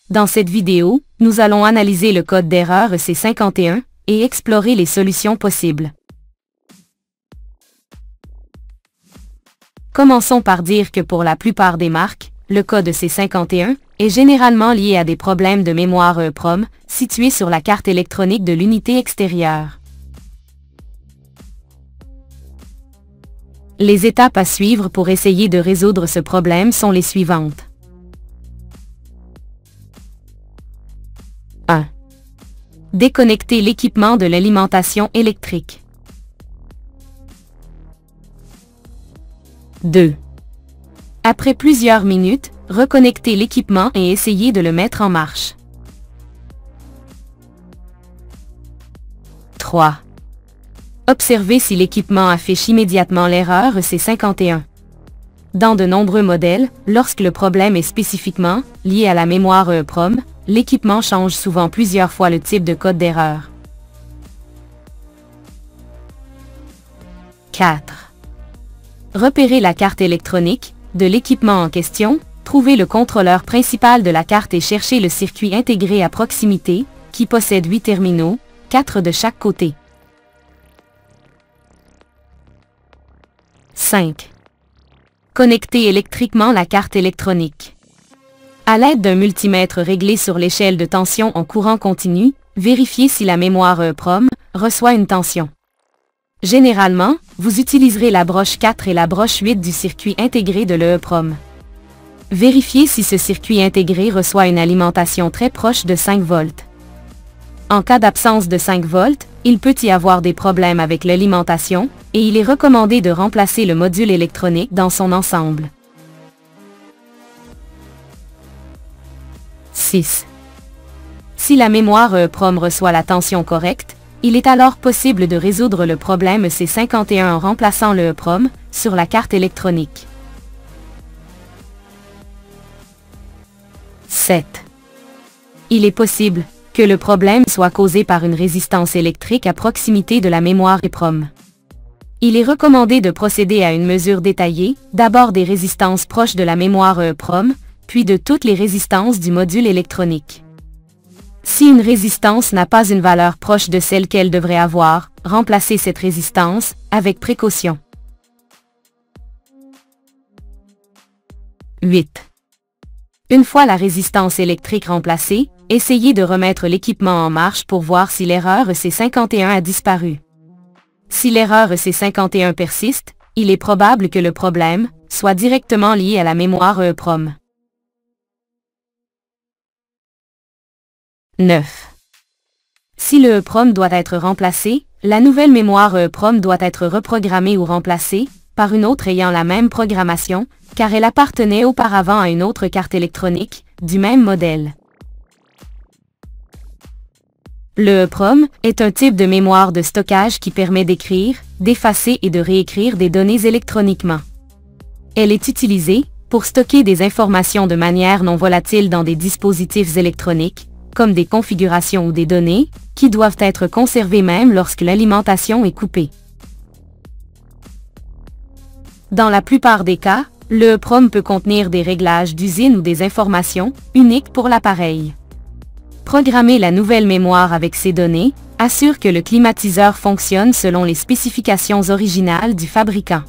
Dans cette vidéo, nous allons analyser le code d'erreur EC51 et explorer les solutions possibles. Commençons par dire que pour la plupart des marques, le code EC51 est généralement lié à des problèmes de mémoire EEPROM situés sur la carte électronique de l'unité extérieure. Les étapes à suivre pour essayer de résoudre ce problème sont les suivantes. 1. Déconnecter l'équipement de l'alimentation électrique. 2. Après plusieurs minutes, reconnecter l'équipement et essayer de le mettre en marche. 3. Observez si l'équipement affiche immédiatement l'erreur EC51. Dans de nombreux modèles, lorsque le problème est spécifiquement lié à la mémoire EEPROM, l'équipement change souvent plusieurs fois le type de code d'erreur. 4. Repérez la carte électronique de l'équipement en question, trouvez le contrôleur principal de la carte et cherchez le circuit intégré à proximité, qui possède 8 terminaux, 4 de chaque côté. 5. Connectez électriquement la carte électronique. À l'aide d'un multimètre réglé sur l'échelle de tension en courant continu, vérifiez si la mémoire EEPROM reçoit une tension. Généralement, vous utiliserez la broche 4 et la broche 8 du circuit intégré de l'EEPROM. Vérifiez si ce circuit intégré reçoit une alimentation très proche de 5 volts. En cas d'absence de 5 volts, il peut y avoir des problèmes avec l'alimentation, et il est recommandé de remplacer le module électronique dans son ensemble. 6. Si la mémoire EEPROM reçoit la tension correcte, il est alors possible de résoudre le problème EC51 en remplaçant le EEPROM sur la carte électronique. 7. Il est possible que le problème soit causé par une résistance électrique à proximité de la mémoire EEPROM. Il est recommandé de procéder à une mesure détaillée, d'abord des résistances proches de la mémoire EEPROM, puis de toutes les résistances du module électronique. Si une résistance n'a pas une valeur proche de celle qu'elle devrait avoir, remplacez cette résistance avec précaution. 8. Une fois la résistance électrique remplacée, essayez de remettre l'équipement en marche pour voir si l'erreur EC51 a disparu. Si l'erreur EC51 persiste, il est probable que le problème soit directement lié à la mémoire EEPROM. 9. Si le EEPROM doit être remplacé, la nouvelle mémoire EEPROM doit être reprogrammée ou remplacée par une autre ayant la même programmation, car elle appartenait auparavant à une autre carte électronique du même modèle. Le EEPROM est un type de mémoire de stockage qui permet d'écrire, d'effacer et de réécrire des données électroniquement. Elle est utilisée pour stocker des informations de manière non volatile dans des dispositifs électroniques, comme des configurations ou des données, qui doivent être conservées même lorsque l'alimentation est coupée. Dans la plupart des cas, le EEPROM peut contenir des réglages d'usine ou des informations uniques pour l'appareil. Programmer la nouvelle mémoire avec ces données assure que le climatiseur fonctionne selon les spécifications originales du fabricant.